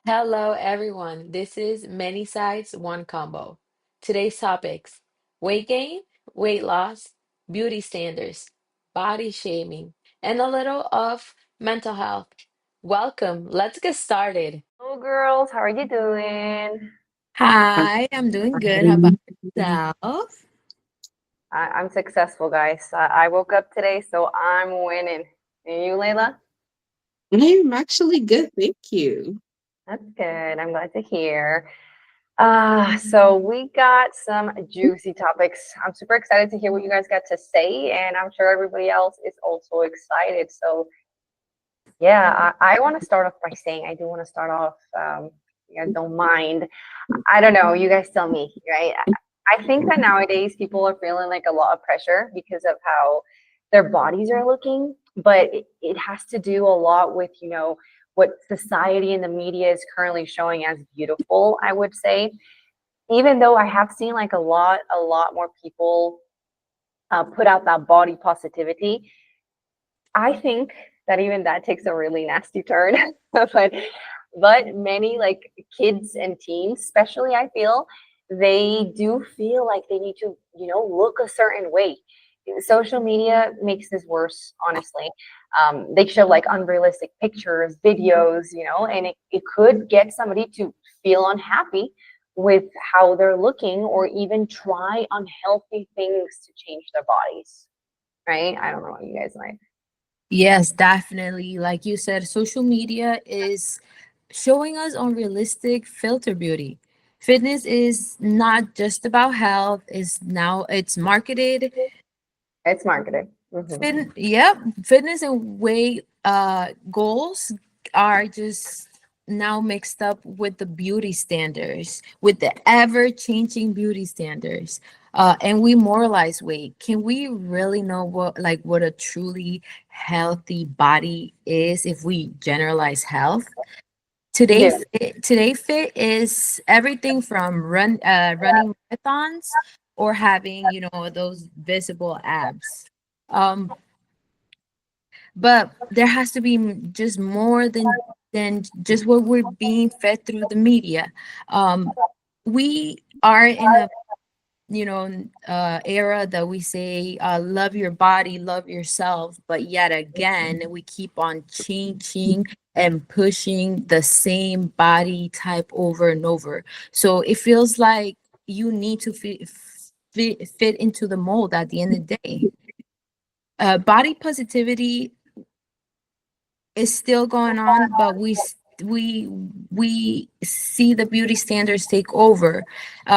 Hello, everyone. This is Many Sides, One Combo. Today's topics: weight gain, weight loss, beauty standards, body shaming, and a little of mental health. Welcome. Let's get started. Hello, girls. How are you doing? Hi, I'm doing good. How about yourself? I'm successful, guys. I woke up today, so I'm winning. And you, Layla? I'm actually good, thank you. That's good. I'm glad to hear. So we got some juicy topics. I'm super excited to hear what you guys got to say, and I'm sure everybody else is also excited. So yeah, I want to start off by saying I do want to start off. You guys don't mind. I don't know. You guys tell me, right? I think that nowadays people are feeling like a lot of pressure because of how their bodies are looking, but it has to do a lot with, what society and the media is currently showing as beautiful, I would say. Even though I have seen like a lot more people put out that body positivity, I think that even that takes a really nasty turn. but many like kids and teens, especially, I feel they do feel like they need to, look a certain way. Social media makes this worse, honestly. They show like unrealistic pictures, videos, and it could get somebody to feel unhappy with how they're looking or even try unhealthy things to change their bodies. Right? I don't know what you guys like. Yes, definitely. Like you said, social media is showing us unrealistic filter beauty. Fitness is not just about health, it's marketed. It's marketing. Hmm. Fitness and weight goals are just now mixed up with the beauty standards, with the ever changing beauty standards. And we moralize weight. Can we really know what a truly healthy body is if we generalize health? Yeah. Today fit is everything from running marathons or having, those visible abs. Um, but there has to be just more than just what we're being fed through the media. We are in a era that we say love your body, love yourself, but yet again we keep on changing and pushing the same body type over and over, so it feels like you need to fit into the mold at the end of the day. Body positivity is still going on, but we we see the beauty standards take over.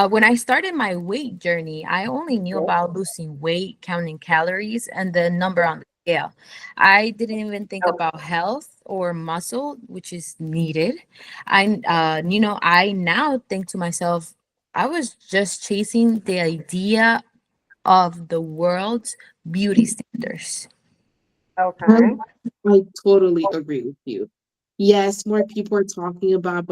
When I started my weight journey, I only knew about losing weight, counting calories, and the number on the scale. I didn't even think Oh, about health or muscle, which is needed. I now think to myself, I was just chasing the idea of the world's beauty standards. okay. I totally agree with you. Yes, more people are talking about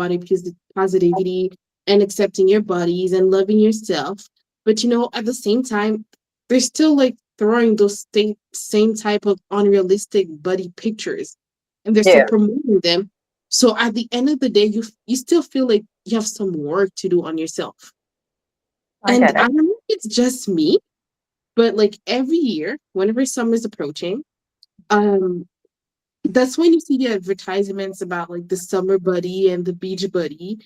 positivity and accepting your bodies and loving yourself. But at the same time, they're still like throwing those same type of unrealistic body pictures, and they're still Yeah, promoting them. So at the end of the day, you still feel like you have some work to do on yourself. I And get I it. don't know if it's just me, but like every year, whenever summer's approaching, um, that's when you see the advertisements about like the summer buddy and the beach buddy,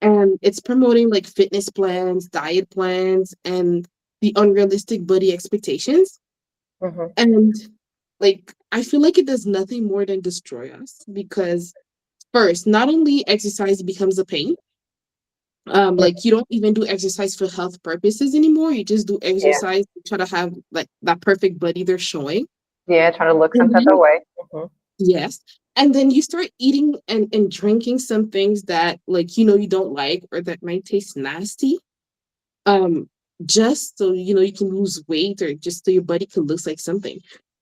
and it's promoting like fitness plans, diet plans, and the unrealistic body expectations. Hmm. And like I feel like it does nothing more than destroy us, because first, not only exercise becomes a pain, like you don't even do exercise for health purposes anymore, you just do Yeah, exercise to try to have like that perfect body they're showing. yeah, trying to look some And type of then way. Hmm. yes. And then you start eating and drinking some things that like you don't like or that might taste nasty. Um, just so you can lose weight or just so your body can look like something.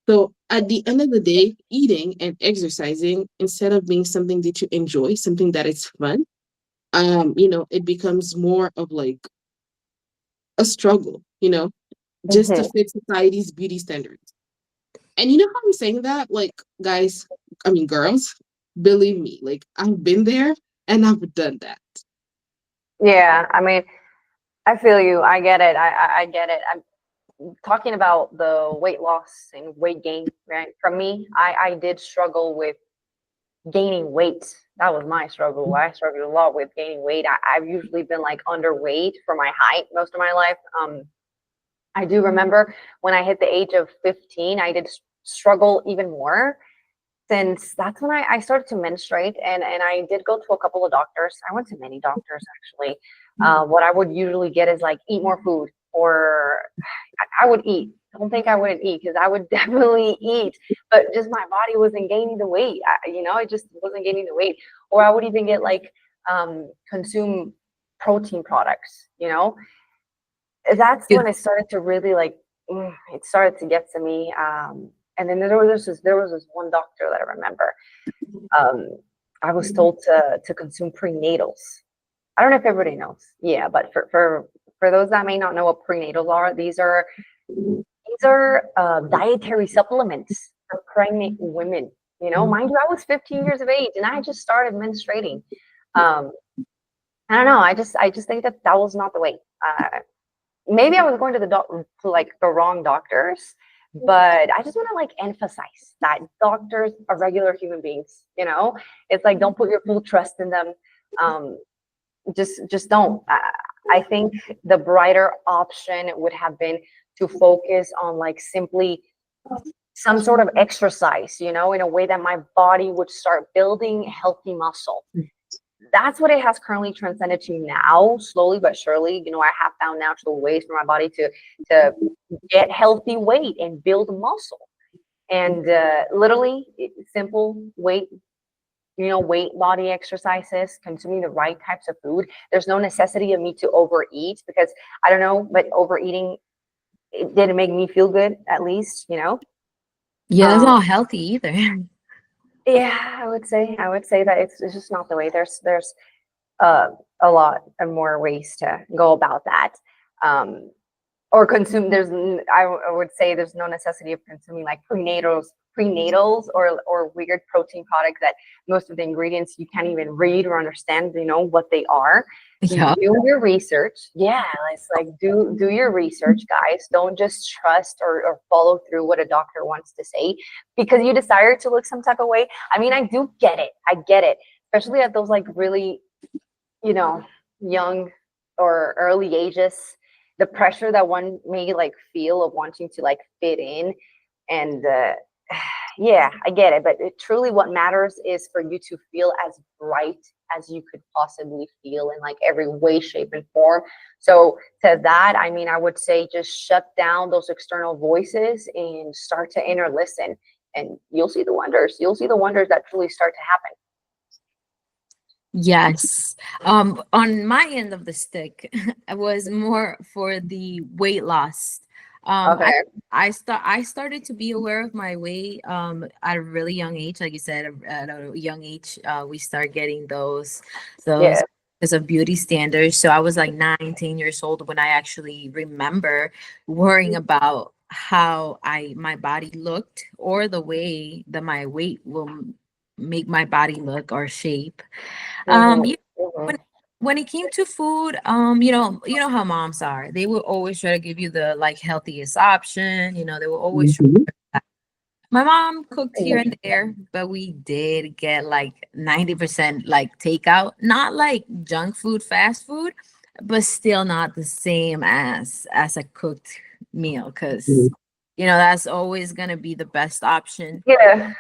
So at the end of the day, eating and exercising, instead of being something that you enjoy, something that is fun, it becomes more of like a struggle, just to Hmm. fit society's beauty standards. And you know how I'm saying that? Like, guys, I mean, girls, believe me, like, I've been there. And I've done that. Yeah, I mean, I feel you. I get it. I get it. I'm talking about the weight loss and weight gain, right? For me, I did struggle with gaining weight. That was my struggle. I struggled a lot with gaining weight. I've usually been like underweight for my height most of my life. I do remember when I hit the age of 15, I did struggle even more since that's when I started to menstruate, and I did go to a couple of doctors. I went to many doctors actually. What I would usually get is like eat more food, or I would eat. Don't think I wouldn't eat because I would definitely eat, but just my body wasn't gaining the weight. It just wasn't gaining the weight. Or I would even get like consume protein products. That's Yeah. when it started to really like it started to get to me. And then there was this one doctor that I remember. Um, I was told to consume prenatals. I don't know if everybody knows. Yeah, but for those that may not know what prenatals are, these are dietary supplements for pregnant women. Mind you, I was 15 years of age and I just started menstruating. Um, I don't know. I just think that was not the way. Maybe I was going to to like the wrong doctors, but I just want to like emphasize that doctors are regular human beings. It's like don't put your full trust in them. Um, just don't. I think the brighter option would have been to focus on like simply some sort of exercise, in a way that my body would start building healthy muscle. That's what it has currently transcended to now, slowly but surely. I have found natural ways for my body to get healthy weight and build muscle. And literally simple weight body exercises, consuming the right types of food. There's no necessity of me to overeat because I don't know, but overeating, it didn't make me feel good, at least. Yeah, that's Um, not healthy either. yeah, I would say that it's just not the way. There's uh, a lot of more ways to go about that. Um, or consume. I would say there's no necessity of consuming like prenatals or weird protein products that most of the ingredients you can't even read or understand, what they are. Yeah. Do your research. Yeah, it's like do your research, guys. Don't just trust or follow through what a doctor wants to say because you desire to look some type of way. I mean, I do get it. I get it, especially at those like really, you know, young or early ages, the pressure that one may like feel of wanting to like fit in. And yeah, I get it. But truly what matters is for you to feel as bright as you could possibly feel in like every way, shape, and form. So to that, I mean, I would say just shut down those external voices and start to inner listen. And you'll see the wonders. You'll see the wonders that truly start to happen. Yes. On my end of the stick, I was more for the weight loss. Um, I Okay. I started to be aware of my weight at a really young age. Like you said, at a young age, we start getting those Yeah. because of beauty standards. So I was like 19 years old when I actually remember worrying about how I my body looked or the way that my weight will make my body look or shape. Mm-hmm. Yeah, Mm-hmm. when when it came to food, you know how moms are. They will always try to give you the like healthiest option. They will always try. Mhm. My mom cooked here Yeah. and there, but we did get like 90% like takeout, not like junk food, fast food, but still not the same as a cooked meal, because that's always gonna be the best option. Yeah.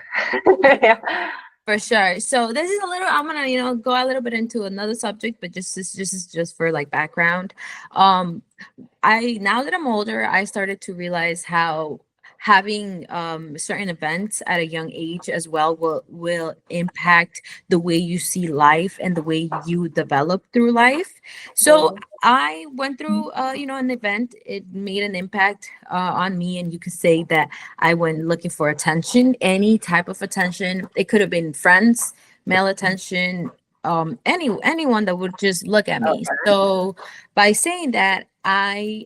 Yeah. For sure. So this is a little. I'm gonna, go a little bit into another subject, but just for like background. Um, I now that I'm older, I started to realize how having certain events at a young age as well will impact the way you see life and the way you develop through life. So Mhm. I went through an event. It made an impact on me, and you could say that I went looking for attention, any type of attention. It could have been friends, male attention, anyone that would just look at me. Okay. So by saying that, I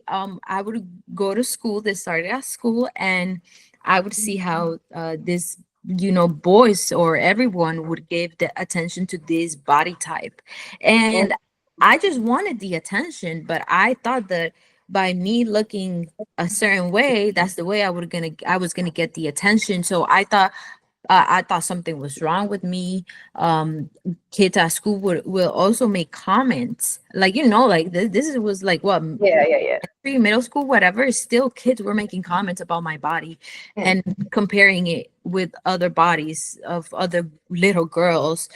would go to school. This started at school, and I would see how this boys or everyone would give the attention to this body type. And I just wanted the attention, but I thought that by me looking a certain way, that's the way I was gonna get the attention. So I thought something was wrong with me. Kids at school will also make comments, like, like this was like what, Yeah, yeah, yeah. middle school, whatever. Still, kids were making comments about my body Mm. and comparing it with other bodies of other little girls,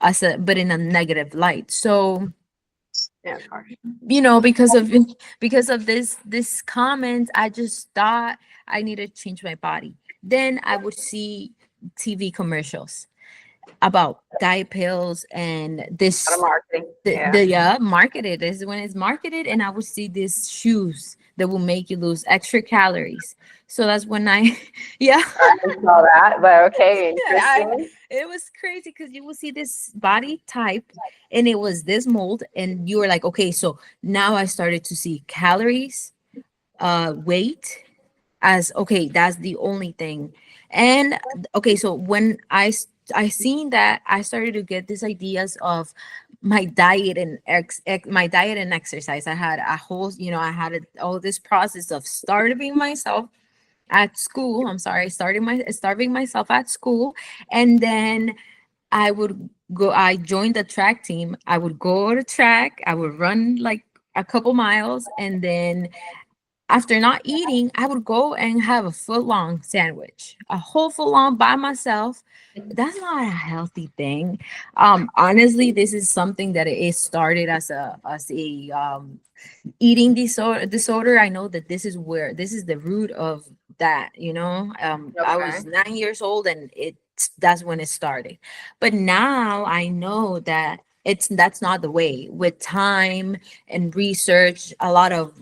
but in a negative light. So, Yeah, of course. because of this comment, I just thought I needed to change my body. Then I would see TV commercials about diet pills and A lot of this marketing. the Yeah. marketed is when it's marketed, and I would see these shoes that will make you lose extra calories. So that's when I yeah. I saw that, but okay, Yeah, interesting. it was crazy because you will see this body type and it was this mold, and you were like, okay, so now I started to see calories, weight, as okay, that's the only thing. And okay, so when I seen that, I started to get these ideas of my diet and my diet and exercise. I had a whole, I had all this process of starving myself at school. I'm sorry, starving myself at school. And then I joined the track team. I would go to track, I would run like a couple miles, and then after not eating, I would go and have a foot long sandwich, a whole foot long by myself. That's not a healthy thing. Honestly, this is something that it started as a eating disorder. I know that this is the root of that. I Okay. was 9 years old, and that's when it started. But now I know that that's not the way. With time and research, a lot of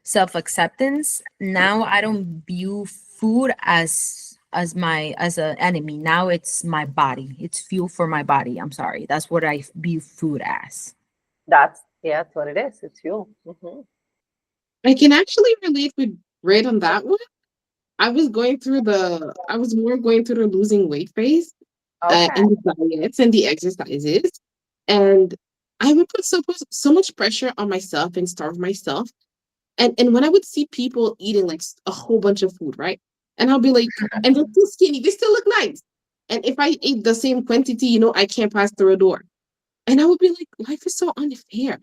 self-acceptance, now I don't view food as an enemy. Now it's my body, it's fuel for my body. I'm sorry, that's what I view food as. That's what it is. It's fuel. Hmm. I can actually relate with Red on that one. I was more going through the losing weight phase, Okay. in the diets and the exercises. And I would put so much pressure on myself and starve myself. And when I would see people eating like a whole bunch of food, right? And I'll be like, and they're still skinny, they still look nice. And if I ate the same quantity, I can't pass through a door. And I would be like, life is so unfair.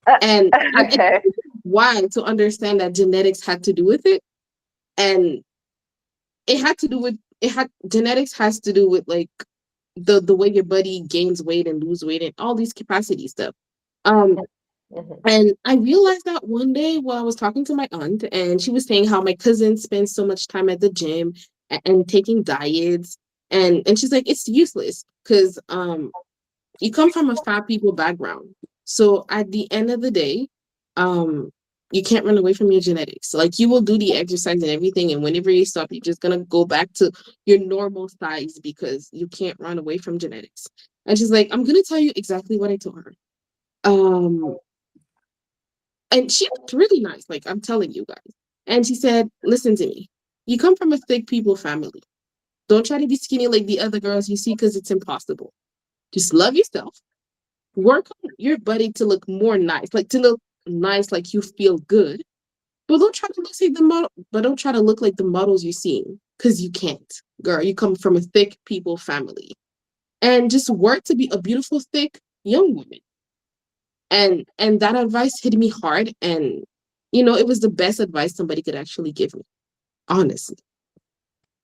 Uh, And it okay. took me a while to understand that genetics had to do with it. And genetics has to do with like the way your body gains weight and lose weight and all these capacity stuff. Um, Hmm. and I realized that one day while I was talking to my aunt, and she was saying how my cousin spends so much time at the gym and taking diets, and she's like, it's useless because you come from a fat people background. So at the end of the day, um, you can't run away from your genetics. Like you will do the exercise and everything, and whenever you stop, you're just gonna go back to your normal size because you can't run away from genetics. And she's like, I'm gonna tell you exactly what I told her. Um, and she looked really nice, like I'm telling you guys. And she said, listen to me. You come from a thick people family. Don't try to be skinny like the other girls you see because it's impossible. Just love yourself, work on your body to look more nice, like to look nice, like you feel good. But don't try to look like the model. But don't try to look like the models you're seeing, because you can't, girl. You come from a thick people family, and just work to be a beautiful, thick young woman. And that advice hit me hard, and it was the best advice somebody could actually give me, honestly.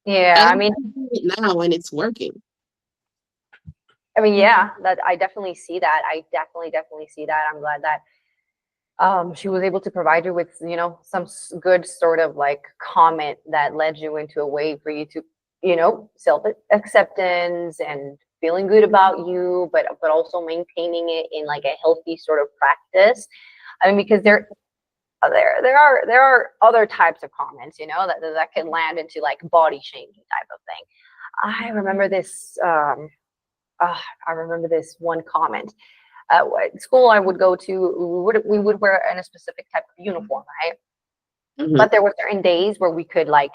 Yeah. And I I'm mean, doing it now, and it's working. yeah. That I definitely see that. I definitely see that. I'm glad that she was able to provide you with some good sort of like comment that led you into a way for you to self acceptance and feeling good about you, but also maintaining it in like a healthy sort of practice. I mean, because there are other types of comments, that can land into like body shaming type of thing. I remember this. I remember this one comment. School I would go to, we would wear in a specific type of uniform, right? Mhm. But there were certain days where we could like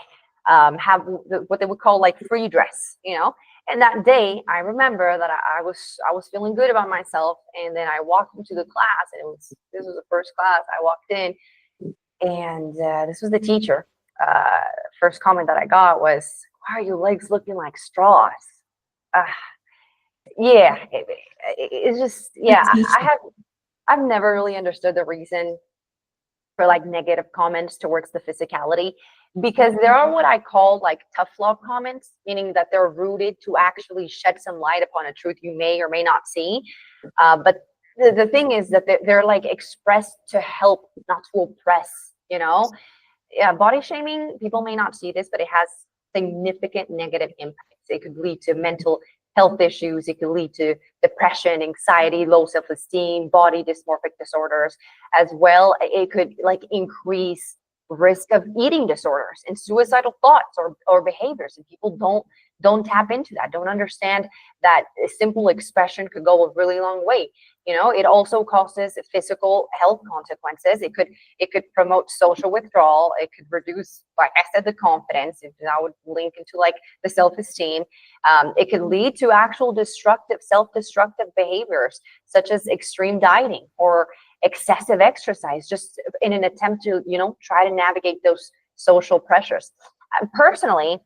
have what they would call like free dress, you know. And that day, I remember that I was feeling good about myself, and then I walked into the class, and this was the first class I walked in, and this was the teacher. Uh, First comment that I got was, "Why are your legs looking like straws?" Uh, yeah, it's just A yeah. teacher. I've never really understood the reason for like negative comments towards the physicality, because there are what I call like tough love comments, meaning that they're rooted to actually shed some light upon a truth you may or may not see. But the thing is that they're like expressed to help, not to oppress, you know. Yeah, body shaming, people may not see this, but it has significant negative impacts. It could lead to mental health issues. It could lead to depression, anxiety, low self-esteem, body dysmorphic disorders as well. It could like increase risk of eating disorders and suicidal thoughts or behaviors. And people don't tap into that, don't understand that a simple expression could go a really long way. You know, it also causes physical health consequences. It could promote social withdrawal. It could reduce, like I said, the confidence. If that would link into like the self-esteem. It could lead to actual destructive, self-destructive behaviors, such as extreme dieting or excessive exercise, just in an attempt to, you know, try to navigate those social pressures. Personally,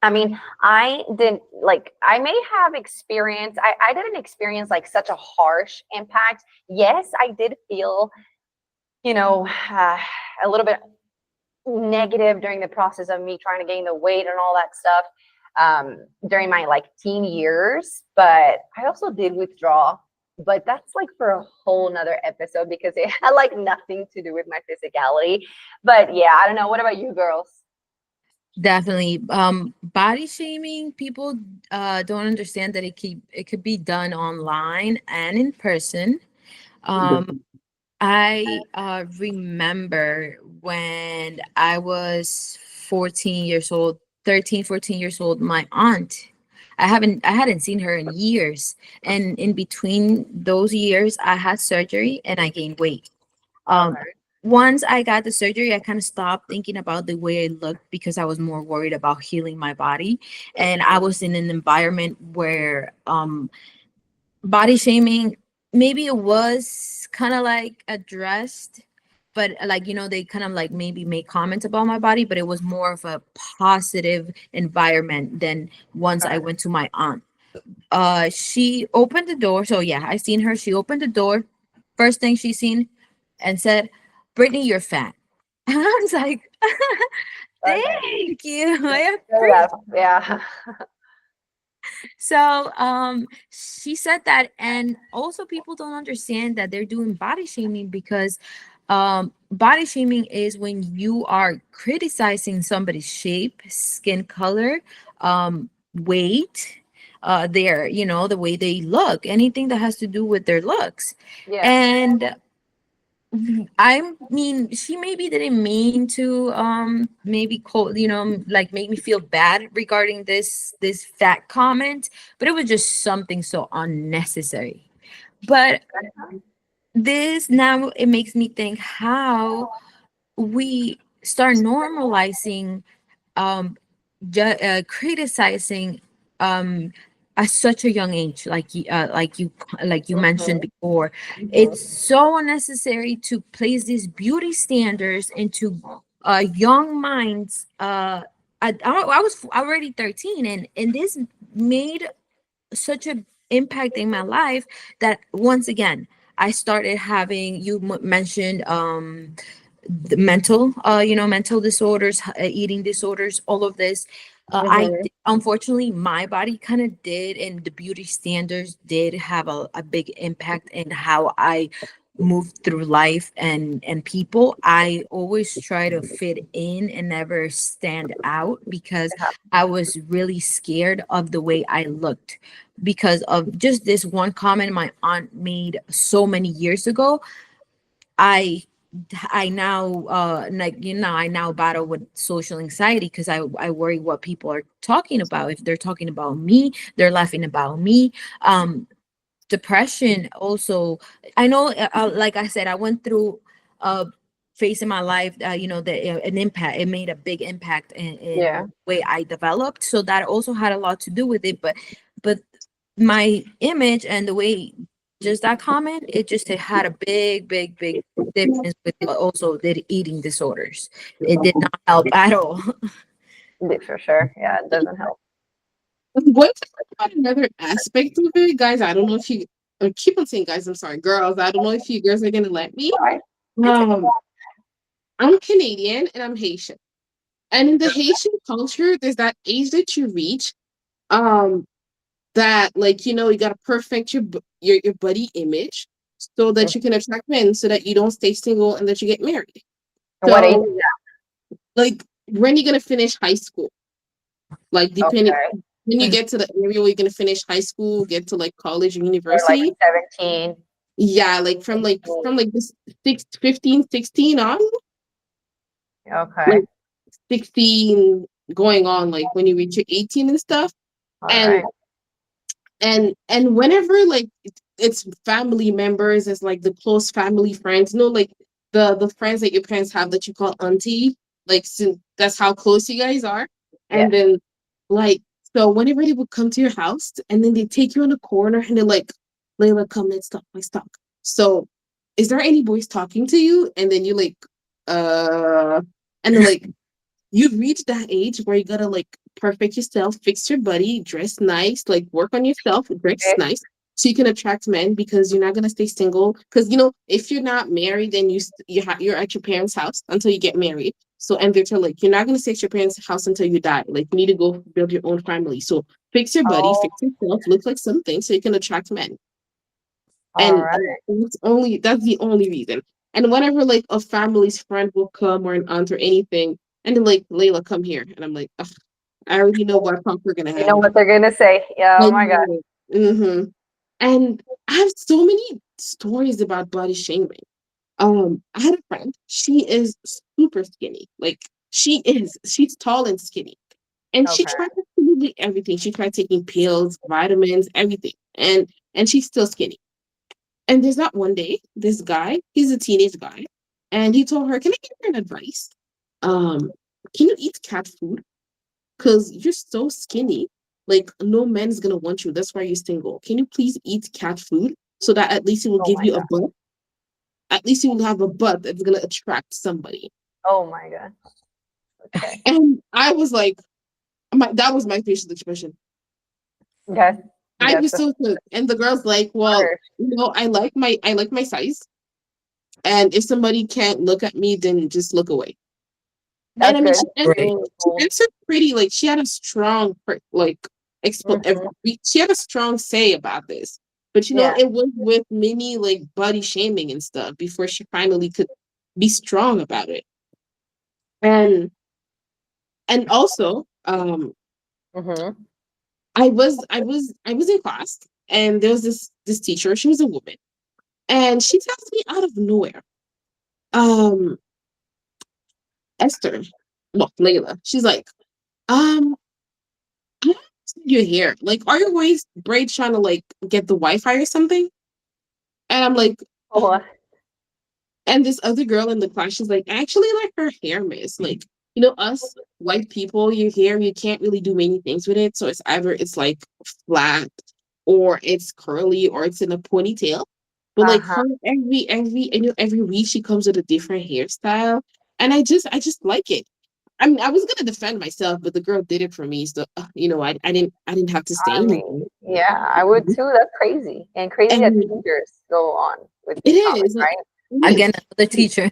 I mean, I didn't like, I may have experienced, I didn't experience like such a harsh impact. Yes, I did feel, you know, a little bit negative during the process of me trying to gain the weight and all that stuff during my like teen years. But I also did withdraw. But that's like for a whole nother episode because it had like nothing to do with my physicality. But yeah, I don't know. What about you girls? Definitely. Body shaming, people don't understand that it could be done online and in person. Um, I remember when I was 14 years old, 13, 14 years old, my aunt, I hadn't seen her in years. And in between those years, I had surgery and I gained weight. Um, Okay. Once I got the surgery, I kind of stopped thinking about the way I looked because I was more worried about healing my body. And I was in an environment where body shaming, maybe it was kind of like addressed, but like, they kind of like maybe make comments about my body, but it was more of a positive environment than once I Okay. went to my aunt. She opened the door. So yeah, I seen her. She opened the door. First thing she seen and said, "Brittany, you're fat." And I was like, Okay. "Thank you. Yeah, I fair appreciate." enough. Yeah. So she said that, and also people don't understand that they're doing body shaming because body shaming is when you are criticizing somebody's shape, skin color, weight, the way they look, anything that has to do with their looks. Yeah. And I mean, she maybe didn't mean to maybe call, like make me feel bad regarding this fat comment, but it was just something so unnecessary. But this now it makes me think how we start normalizing um criticizing um at such a young age, like you mentioned Mhm. before. Mhm. It's so unnecessary to place these beauty standards into young minds. I was already 13, and this made such an impact in my life that once again I started having, you mentioned the mental disorders, eating disorders, all of this. Mhm. Unfortunately, my body kind of did, and the beauty standards did have a big impact in how I moved through life and people. I always try to fit in and never stand out because Yeah. I was really scared of the way I looked because of just this one comment my aunt made so many years ago. I I now I now battle with social anxiety because I worry what people are talking about. If they're talking about me, they're laughing about me. Depression also. I know, like I said, I went through uh phase in my life, an impact. It made a big impact in Yeah. the way I developed. So that also had a lot to do with it. But my image and the way, just that comment, it had a big difference with also the eating disorders. It did not help at all. For sure. Yeah, it doesn't help. I'm going to talk about another aspect of it, guys. I don't know if you I keep on saying guys, I'm sorry, girls. I don't know if you girls are gonna let me. All right. Um, I'm Canadian and I'm Haitian. And in the Haitian culture, there's that age that you reach, um, that like you gotta perfect your body image so that Mhm. you can attract men, so that you don't stay single and that you get married. And what age So is like when you gonna finish high school? Like that? depending Okay. when you get to the area where you're gonna finish high school, get to like college or Or like university. 17. Yeah, like from this 15, 16 on, like Okay. 16 going on, like when you reach your 18 and stuff. All And right. and whenever like it's family members, it's like the close family friends, like the friends that your parents have that you call auntie, like so that's how close you guys are. And Yeah. then like so whenever they would come to your house and then they take you in a corner and they're like, Layla, come, let's talk. So is there any boys talking to you? And then you like uh and then like you've reached that age where you gotta like perfect yourself, fix your body, dress nice, like work on yourself, dress Okay. nice, so you can attract men because you're not gonna stay single. Because if you're not married, then you're at your parents' house until you get married. So and they're like you're not gonna stay at your parents' house until you die. Like you need to go build your own family. So fix your body, Oh, fix yourself, look like something so you can attract men. all And right. that's the only reason. And whenever like a family's friend will come or an aunt or anything, and they're like, Layla, come here. And I'm like, "Ugh, I already know what talk we're gonna You know have. what they're gonna say? Yeah. I Oh my God. know it. And I have so many stories about body shaming. I had a friend, she is super skinny. Like she's tall and skinny. And she Okay. tried absolutely everything. She tried taking pills, vitamins, everything. And she's still skinny. And there's not one day, this guy, he's a teenage guy, and he told her, can I give you an advice? Can you eat cat food? Because you're so skinny. Like, no man's gonna want you. That's why you're single. Can you please eat cat food so that at least it will Oh give my you a God. butt? At least you will have a butt that's gonna attract somebody. Oh my God. Okay. And I was like, that was my facial expression. Yes. I Yes. was Of so shook. And the girl's like, well, course. I like my size. And if somebody can't look at me, then just look away. And That's I mean, good. she answered, Right. Being she bold. answered pretty like she had a strong Hmm. she had a strong say about this. But Yeah. it was with many like body shaming and stuff before she finally could be strong about it. And also, Hmm. I was in class and there was this teacher. She was a woman, and she tells me out of nowhere, um, Esther, well, Layla. She's like, um, I don't understand your hair. Like, are your waist braids trying to like get the Wi-Fi or something? And I'm like, Oh, and this other girl in the class, she's like, I actually like her hair, miss. Like, us white people, your hair, you can't really do many things with it. So it's either it's like flat or it's curly or it's in a ponytail. But like uh-huh. her every week she comes with a different hairstyle. And I just like it. I mean, I was gonna defend myself, but the girl did it for me. So I didn't have to say I mean, anything. yeah, I would too. That's crazy. And crazy that And teachers go on with it these comments, is, right? it Again, is another teacher.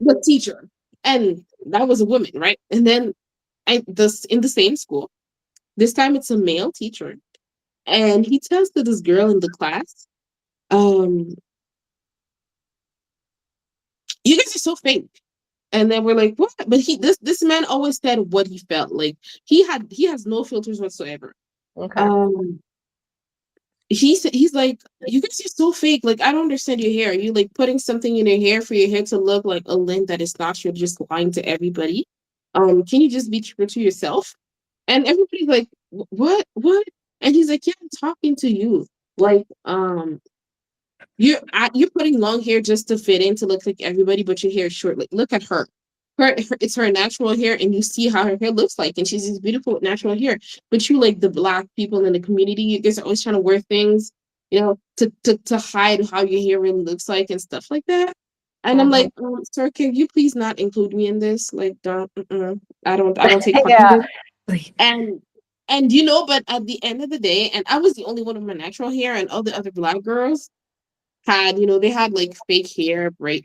the teacher, and that was a woman, right? And then this in the same school. This time it's a male teacher, and he tells to this girl in the class, um, "You guys are so fake." And then we're like, "What?" But this man always said what he felt. Like he has no filters whatsoever. Okay. Um, he's like, you guys are so fake. Like, I don't understand your hair. Are you like putting something in your hair for your hair to look like a length that is not? You're just lying to everybody. Can you just be true to yourself? And everybody's like, what? And he's like, yeah, I'm talking to you. Like, you're putting long hair just to fit in to look like everybody, but your hair is short. Like, look at her. It's her natural hair, and you see how her hair looks like, and she's just beautiful with natural hair. But you, like the black people in the community, you guys are always trying to wear things, to hide how your hair really looks like and stuff like that. And I'm Mhm. like, sir, can you please not include me in this? Like, don't, I don't take part in Yeah. this. And but at the end of the day, and I was the only one with my natural hair, and all the other black girls had, they had like fake hair, braid,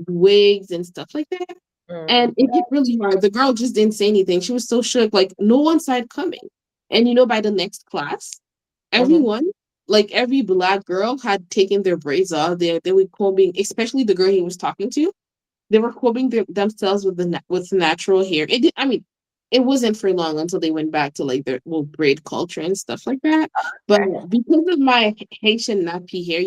wigs and stuff like that. And Mm. it hit really hard. The girl just didn't say anything. She was so shook, like no one saw it coming. And by the next class, Mhm. everyone, like every black girl had taken their braids off. They were combing, especially the girl he was talking to. They were combing themselves with with natural hair. It wasn't for long until they went back to like their braid culture and stuff like that. But Okay. because of my Haitian nappy hair,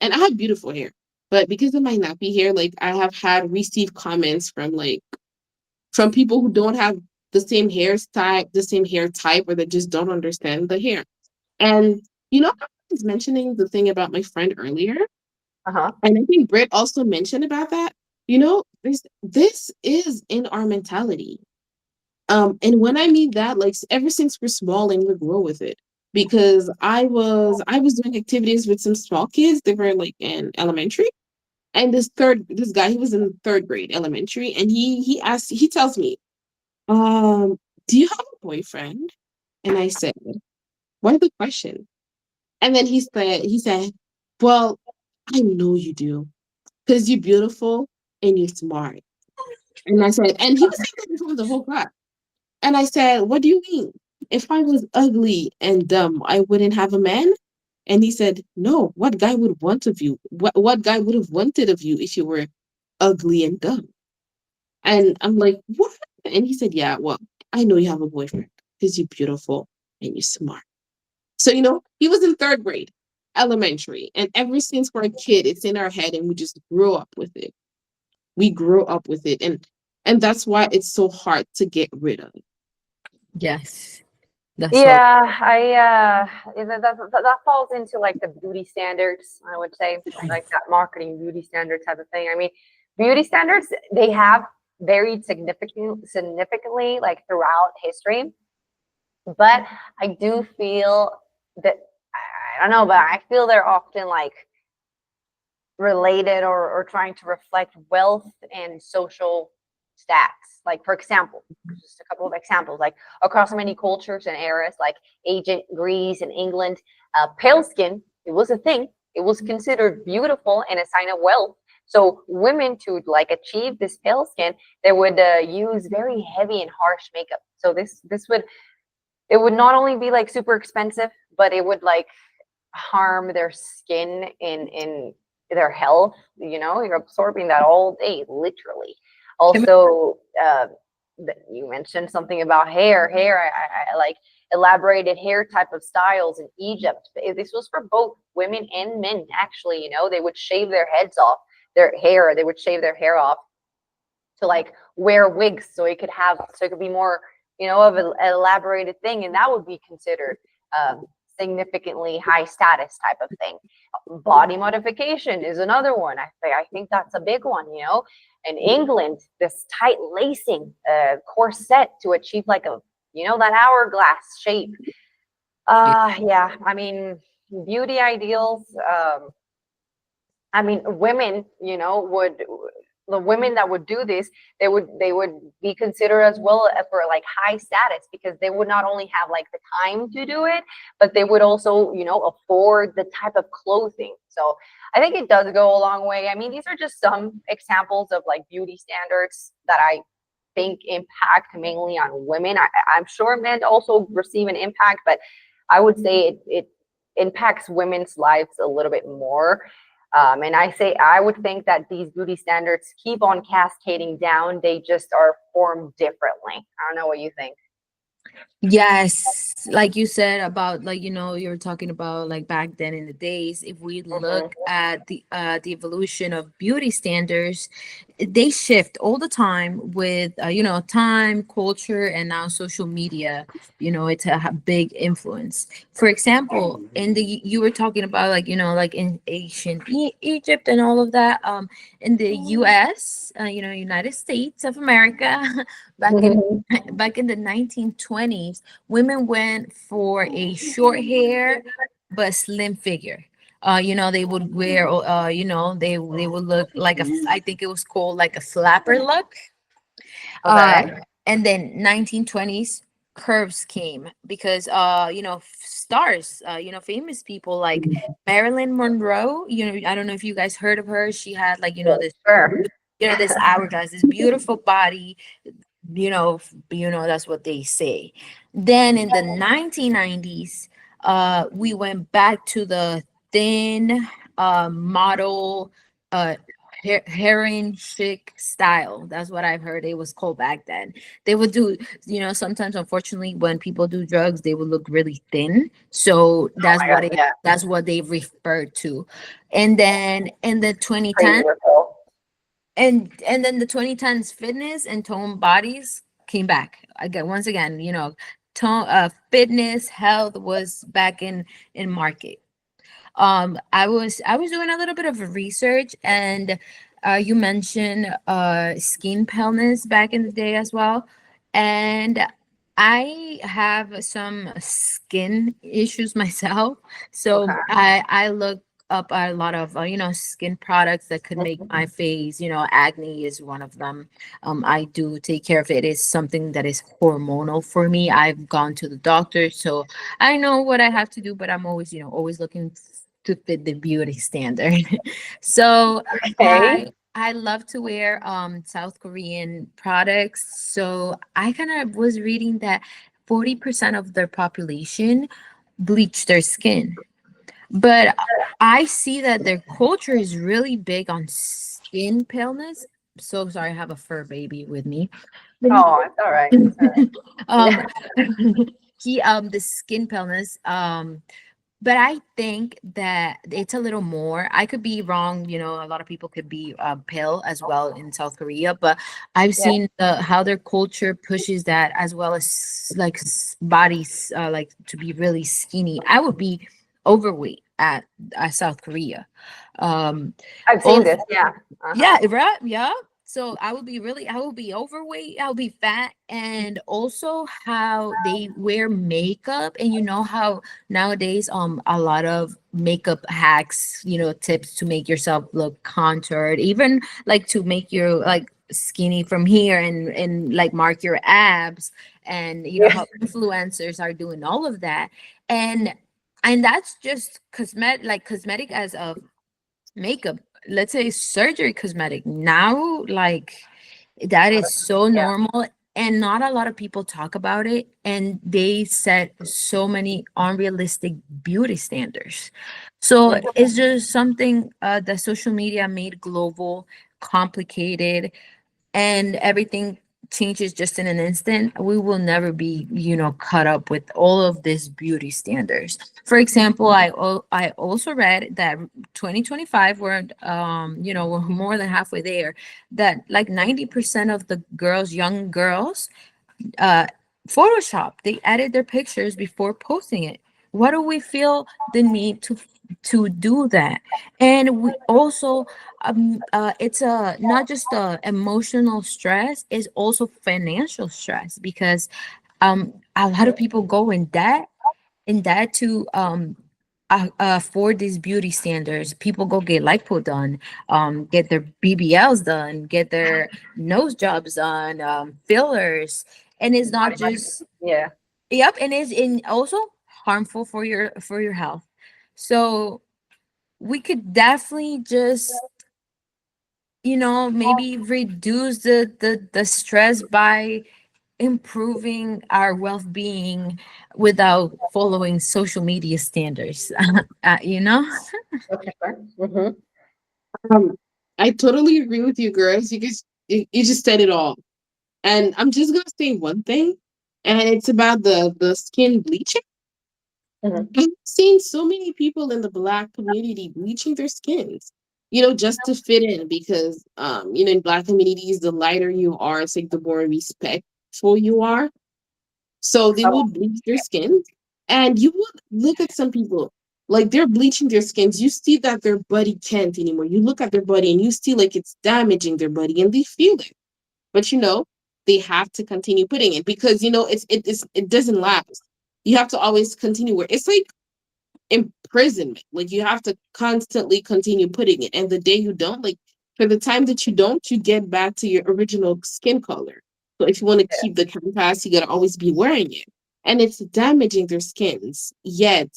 and I have beautiful hair, but because of my nappy hair, like I have had received comments from people who don't have the same hair type, or that just don't understand the hair. And I was mentioning the thing about my friend earlier, Uh-huh. and I think Britt also mentioned about that. This is in our mentality. And when I mean that, like ever since we're small and we grow with it. Because I was doing activities with some small kids. They were like in elementary. And this guy, he was in third grade elementary, and he tells me, do you have a boyfriend? And I said, why the question? And then he said, well, I know you do, because you're beautiful and you're smart. And I said, and he was saying that in front of the whole class. And I said, what do you mean? If I was ugly and dumb, I wouldn't have a man? And he said, no, what guy would want of you? What guy would have wanted of you if you were ugly and dumb? And I'm like, what? And he said, yeah, well, I know you have a boyfriend because you're beautiful and you're smart. So, he was in third grade, elementary. And ever since we're a kid, it's in our head and we just grow up with it. We grow up with it. And that's why it's so hard to get rid of. Yes, that's so. Yeah, that falls into like the beauty standards, I would say, like that marketing beauty standard type of thing. I mean, beauty standards, they have varied significantly like throughout history, but I do feel that I don't know, but I feel they're often like related or trying to reflect wealth and social stats. Like, for example, just a couple of examples, like across many cultures and eras, like ancient Greece and England, pale skin, it was a thing. It was considered beautiful and a sign of wealth. So women to like achieve this pale skin, they would use very heavy and harsh makeup. So this would it would not only be like super expensive, but it would like harm their skin in their health. You're absorbing that all day, literally. Also, you mentioned something about hair. I like elaborated hair type of styles in Egypt. This was for both women and men, actually. They would shave their heads off, their hair, they would shave their hair off to like wear wigs so it could be more of an elaborated thing, and that would be considered significantly high status type of thing. Body modification is another one. I think that's a big one. In England, this tight lacing corset to achieve like a that hourglass shape. Yeah, I mean, beauty ideals. I mean, women, would the women that would do this, they would be considered as well for like high status, because they would not only have like the time to do it, but they would also, afford the type of clothing. So I think it does go a long way. I mean, these are just some examples of like beauty standards that I think impact mainly on women. I'm sure men also receive an impact, but I would say it impacts women's lives a little bit more. And I would think that these beauty standards keep on cascading down. They just are formed differently. I don't know what you think. Yes, like you said about, like, you were talking about, like, back then in the days, if we Hmm. look at the evolution of beauty standards, they shift all the time with time, culture, and now social media. It's a big influence. For example, in the you were talking about, like, like in ancient Egypt and all of that, in the US, United States of America, back in back in the 1920s, women went for a short hair but slim figure. They would wear, they would look like I think it was called like a flapper look. Uh, Okay. and then 1920s curves came because stars, famous people like Marilyn Monroe. I don't know if you guys heard of her. She had, like, this Sure. this hourglass, this beautiful body. That's what they say. Then in the 1990s, we went back to the thin model, uh heroin chic style. That's what I've heard it was called back then. They would do, sometimes, unfortunately, when people do drugs, they would look really thin, so Oh my God. Yeah. that's what they refer to. And then in the 2010s, Crazy Ripple. and then the 2010s, fitness and tone bodies came back again. Once again, tone, fitness, health was back in market. I was doing a little bit of research, and you mentioned skin paleness back in the day as well, and I have some skin issues myself, so Okay. I look up a lot of skin products that could make Mhm. my face. Acne is one of them. I do take care of it. It's something that is hormonal for me. I've gone to the doctor, so I know what I have to do, but I'm always, always looking to fit the beauty standard. So Okay. I love to wear South Korean products. So I kind of was reading that 40% of their population bleach their skin. But I see that their culture is really big on skin paleness. So sorry, I have a fur baby with me. Oh, it's all right. It's all um right. the skin paleness, but I think that it's a little more. I could be wrong. A lot of people could be pale as well in South Korea, but I've Yeah. seen how their culture pushes that, as well as like bodies, like to be really skinny. I would be overweight at South Korea. Um, I've seen this. Yeah. Uh-huh. yeah, right. Yeah. So I will be overweight, I'll be fat, and also how they wear makeup. And how nowadays, a lot of makeup hacks, tips to make yourself look contoured, even like to make you like skinny from here, and like mark your abs, and Yeah. how influencers are doing all of that. And that's just cosmetic as a makeup, let's say surgery cosmetic now, like that is so Yeah. normal, and not a lot of people talk about it, and they set so many unrealistic beauty standards. So Mhm. it's just something that social media made global, complicated, and everything changes just in an instant. We will never be, caught up with all of these beauty standards. For example, I also read that 2025, we're more than halfway there, that like 90% of the young girls, uh, Photoshop. They edit their pictures before posting it. Why do we feel the need to do that? And we also, it's a not just a emotional stress, it's also financial stress, because a lot of people go in debt to for these beauty standards. People go get lipo done, get their BBLs done, get their nose jobs done, fillers, and it's not just. Yeah. Yep, and it's in also harmful for your health. So we could definitely just, maybe reduce the stress by improving our well-being without following social you standards. Okay. Mm-hmm. Um, I totally agree with you, girls. You just said it all. And I'm just gonna say one thing, and it's about the skin bleaching. Mhm. I've seen so many people in the Black community bleaching their skins, just to fit in because, in Black communities, the lighter you are, it's like the more respectful you are. So they Oh, would bleach their skins, and you would look at some people like they're bleaching their skins. You see that their body can't anymore. You look at their body and you see like it's damaging their body, and they feel it. But they have to continue putting it because it doesn't last. You have to always continue where it's like imprisonment. Like you have to constantly continue putting it. And the day you don't, like for the time that you don't, you get back to your original skin color. So if you want to yeah. keep the contrast, you gotta always be wearing it. And it's damaging their skins. Yet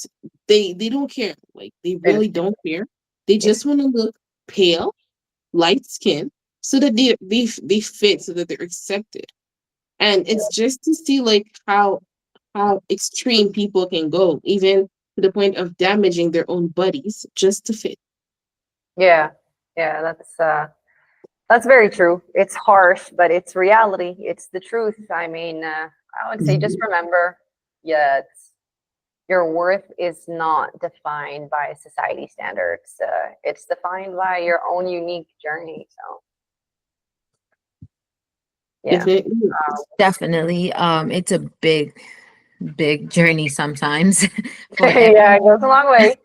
they don't care. Like they It is. really don't care. They Yeah. just want to look pale, light skin, so that they fit, so that they're accepted. And it's just to see like how extreme people can go, even to the point of damaging their own bodies just to fit. Yeah. Yeah. That's very true. It's harsh, but it's reality. It's the truth. I mean, I would say just Mhm. remember, yeah, your worth is not defined by society standards. It's defined by your own unique journey. So, yeah. Definitely. Definitely. It's a big journey sometimes for Yeah, it goes a long way.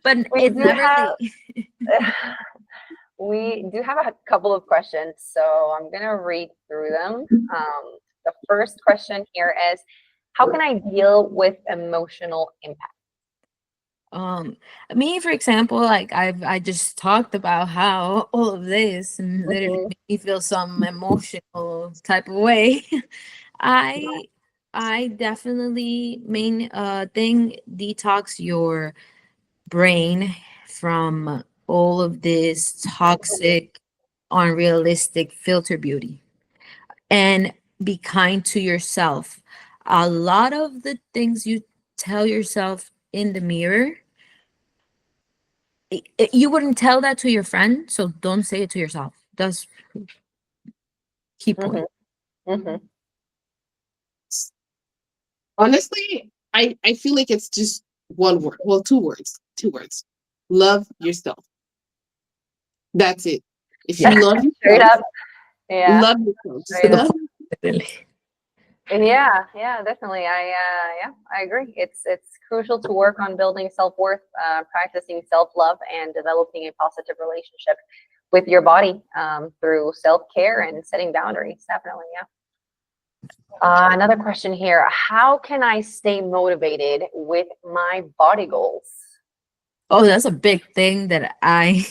but We it's do never have late. we do have a couple of questions, so I'm gonna read through them. The first question here is, how can I deal with emotional impact? Um, Me, for example, like I just talked about how all of this literally Mhm. made me feel some emotional type of way. I I definitely main thing detox your brain from all of this toxic, unrealistic filter beauty, and be kind to yourself. A lot of the things you tell yourself in the mirror, you wouldn't tell that to your friend, so don't say it to yourself. That's key point. Mhm. Mhm. Honestly, I feel like it's just one word. Well, two words. Two words. Love yourself. That's it. If you Yeah, love Straight yourself, up. Yeah. love yourself. Just to Straight the up. love. point. Literally. Yeah, yeah, definitely. Yeah, I agree. It's crucial to work on building self-worth, practicing self-love, and developing a positive relationship with your body through self-care and setting boundaries. Definitely, yeah. Another question here: how can I stay motivated with my body goals? Oh, that's a big thing that I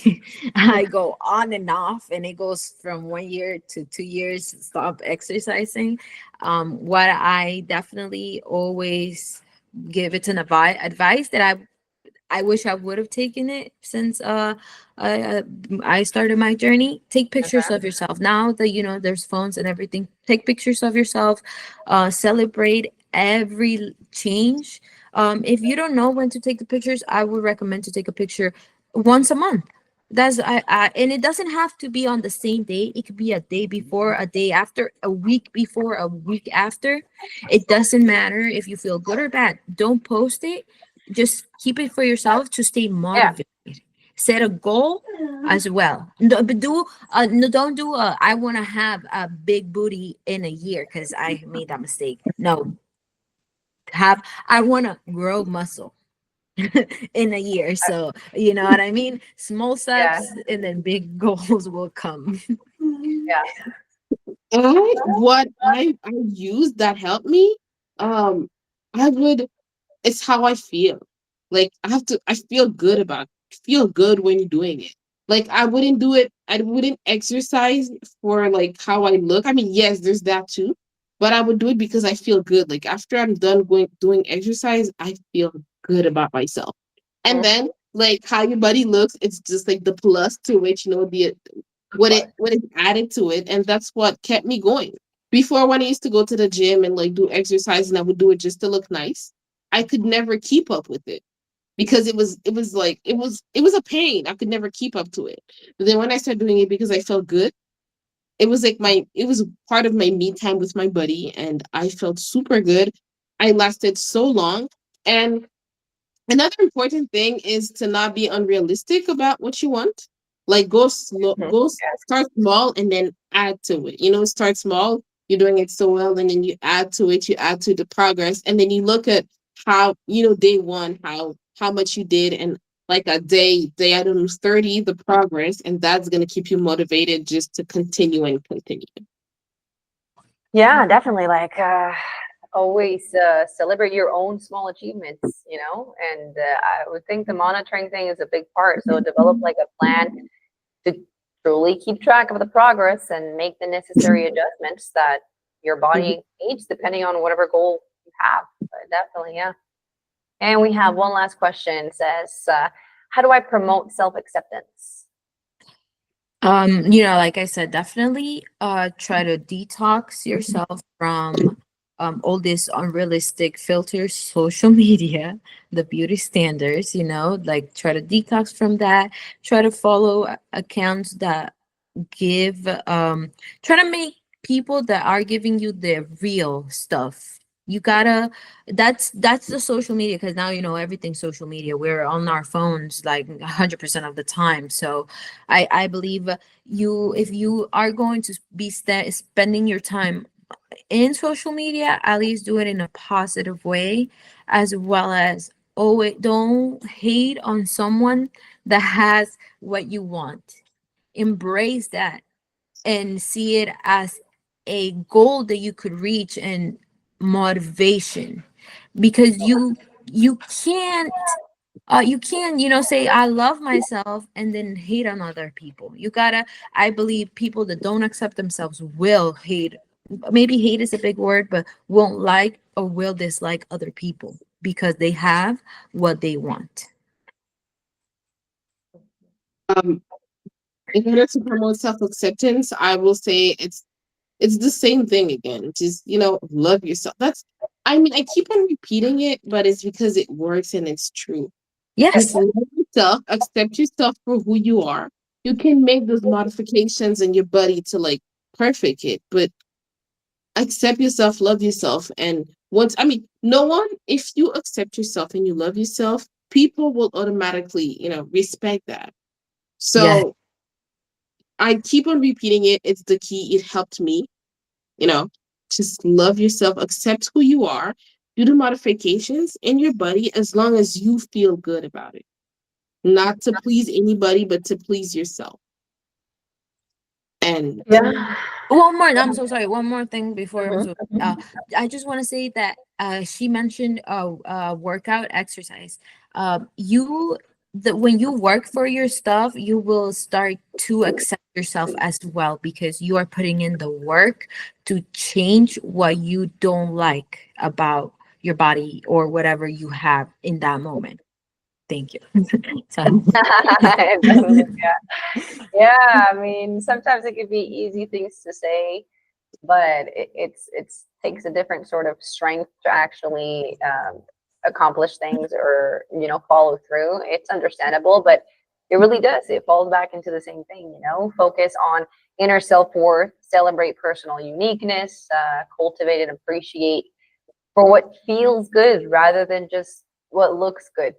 I go on and off, and it goes from 1 year to 2 years to stop exercising. What I definitely always give it an advice that I wish I would have taken it since I, uh I started my journey. Take pictures Okay. of yourself. Now that there's phones and everything, take pictures of yourself. Celebrate every change. If you don't know when to take the pictures, I would recommend to take a picture once a month. That's and it doesn't have to be on the same day. It could be a day before, a day after, a week before, a week after. It doesn't matter if you feel good or bad. Don't post it, just keep it for yourself to stay Yeah. motivated. Set a goal as well. But no, don't do a I want to have a big booty in a year because I made that mistake. No, have I want to grow muscle in a year. So you know what I mean. Small Yeah. steps and then big goals will come. Yeah. What I use that helped me, um, I would it's how I feel. Like I feel good feel good when you're doing it. Like I wouldn't exercise for like how I look. I mean, yes, there's that too. But I would do it because I feel good. Like after I'm done doing exercise, I feel good about myself. And Mhm. then like how your body looks, it's just like the plus to which, the what is added to it. And that's what kept me going. Before, when I used to go to the gym and like do exercise and I would do it just to look nice, I could never keep up with it because it was a pain. I could never keep up to it. But then when I started doing it because I felt good, it was like it was part of my me time with my buddy, and I felt super good. I lasted so long. And another important thing is to not be unrealistic about what you want. Like go slow, Mhm. Yes. start small and then add to it. Start small, you're doing it so well, and then you add to it, you add to the progress, and then you look at how, day one, how much you did, and like a day I don't know, 30, the progress, and that's gonna keep you motivated just to continue and continue. Yeah, definitely. Like, always celebrate your own small achievements, and I would think the monitoring thing is a big part. So develop like a plan to truly keep track of the progress and make the necessary adjustments that your body needs depending on whatever goal you have. But definitely, yeah. And we have one last question. It says, how do I promote self-acceptance? Like I said, definitely try to detox yourself from all this unrealistic filters, social media, the beauty standards, like try to detox from that. Try to follow accounts that give try to make people that are giving you the real stuff. You gotta that's the social media, because now everything's social media. We're on our phones like 100% of the time. So I believe you, if you are going to be spending your time in social media, at least do it in a positive way, as well as, oh, don't hate on someone that has what you want. Embrace that and see it as a goal that you could reach, and motivation, because you can't you can say I love myself and then hate on other people. You gotta, I believe people that don't accept themselves will hate, maybe hate is a big word, but won't like or will dislike other people because they have what they want. Um, in order to promote self acceptance, I will say it's the same thing again. Just love yourself. I mean, I keep on repeating it, but it's because it works and it's true. Just Yes. love yourself, accept yourself for who you are. You can make those modifications in your body to like perfect it, but accept yourself, love yourself. And no one, if you accept yourself and you love yourself, people will automatically, respect that. Yes. So I keep on repeating it. It's the key. It helped me, you know, just love yourself, accept who you are, do the modifications in your body as long as you feel good about it. Not to please anybody, but to please yourself. And Yeah. One more, I'm so sorry. One more thing before I'm Mhm. so I just want to say that she mentioned workout exercise. You the when you work for your stuff, you will start to accept yourself as well, because you are putting in the work to change what you don't like about your body or whatever you have in that moment. Thank you. So, Definitely, yeah. I mean, sometimes it could be easy things to say, but it's takes a different sort of strength to actually accomplish things or follow through. It's understandable, but it really does. It falls back into the same thing. Focus on inner self worth, celebrate personal uniqueness, cultivate and appreciate for what feels good rather than just what looks good.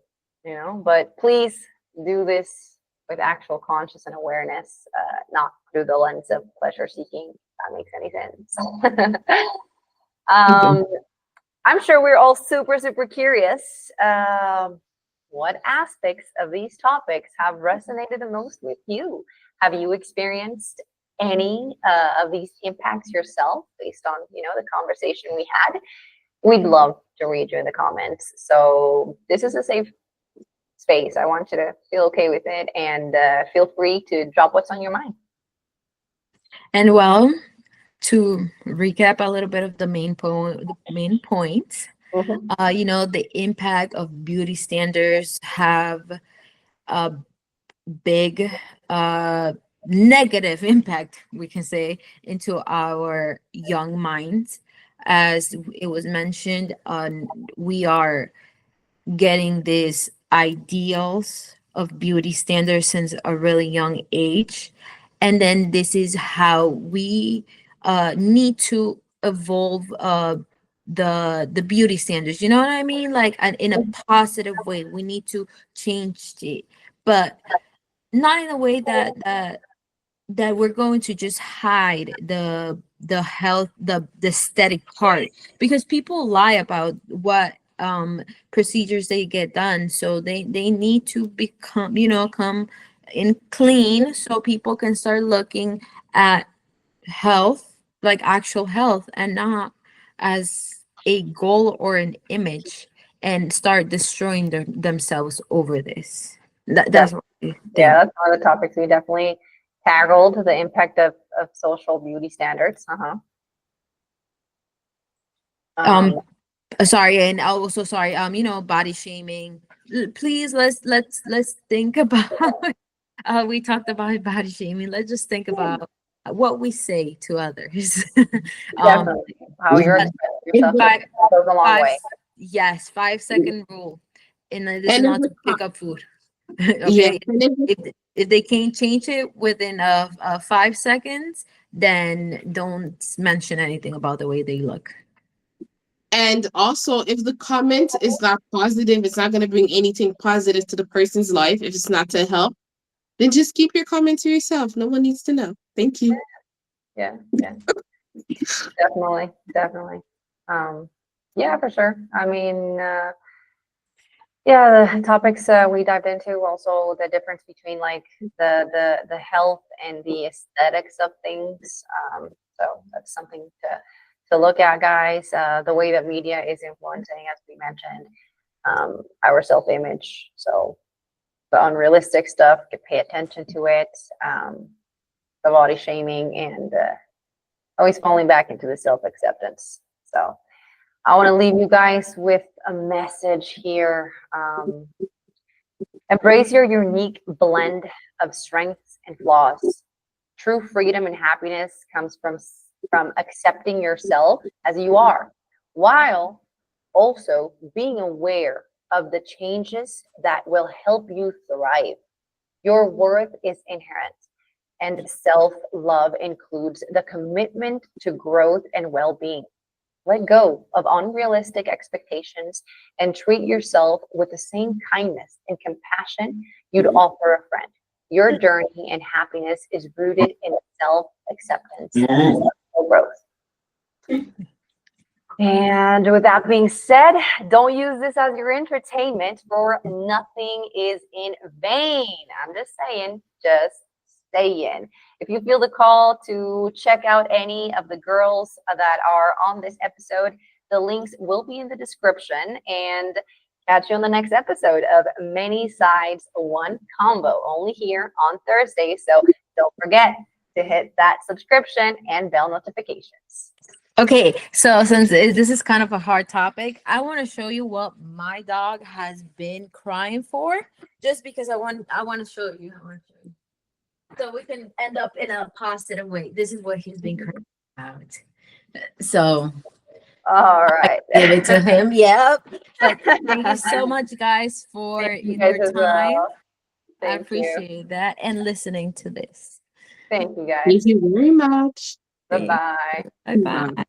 But please do this with actual conscious and awareness, not through the lens of pleasure seeking. If that makes any sense. um, I'm sure we're all super, super curious. What aspects of these topics have resonated the most with you? Have you experienced any of these impacts yourself based on the conversation we had? We'd love to read you in the comments. So this is a safe space. I want you to feel okay with it, and feel free to drop what's on your mind. and well, to recap a little bit of the main points, Mhm. the impact of beauty standards have a big negative impact, we can say, into our young minds. As it was mentioned, we are getting these ideals of beauty standards since a really young age, And then this is how we need to evolve the beauty standards. You know what I mean? Like in a positive way. We need to change it, but not in a way that we're going to just hide the health, the aesthetic part, because people lie about what procedures they get done. So they need to become, come in clean, so people can start looking at health, like actual health, and not as a goal or an image, and start destroying themselves over this. That's what I Yeah, think. that's one of the topics we definitely tackled, the impact of social beauty standards. Uh-huh. um Um, Sorry, and also sorry, body shaming. Please, let's think about we talked about body shaming. Let's just think about what we say to others. um Definitely. How you're uh, expressing yourself five goes a long five way. yes, 5 second rule. And this is And if not to it's pick up food. yeah, Okay, and if if they can't change it within 5 seconds, then don't mention anything about the way they look. And also, if the comment is not positive, it's not going to bring anything positive to the person's life. If it's not to help, then just keep your comment to yourself. No one needs to know. Thank you. Yeah, yeah, definitely, definitely. Um, yeah, for sure. I mean, yeah, the topics we dived into, also the difference between like the health and the aesthetics of things. So that's something to look at, guys. The way that media is influencing, as we mentioned, our self-image. So the unrealistic stuff, pay attention to it. The body shaming, and always falling back into the self-acceptance. So I want to leave you guys with a message here. Embrace your unique blend of strengths and flaws. True freedom and happiness comes from accepting yourself as you are, while also being aware of the changes that will help you thrive. Your worth is inherent, and self love includes the commitment to growth and well being. Let go of unrealistic expectations and treat yourself with the same kindness and compassion you'd offer a friend. Your journey and happiness is rooted in self acceptance and growth. And with that being said, don't use this as your entertainment, for nothing is in vain. I'm just saying, just stay in. If you feel the call to check out any of the girls that are on this episode, the links will be in the description. And catch you on the next episode of Many Sides, One Combo, only here on Thursday. So don't forget to hit that subscription and bell notifications. Okay, so since this is kind of a hard topic, I want to show you what my dog has been crying for, just because I want to show you. I want to show you. So we can end up in a positive way. This is what he's been crying about. So All I right. give it to him. Yep. But thank you so much, guys, for Thank you guys your as time. well. I Thank you. appreciate that, and listening to this. Thank you guys. Thank you very much. Bye Thank bye. you. Bye Bye. bye.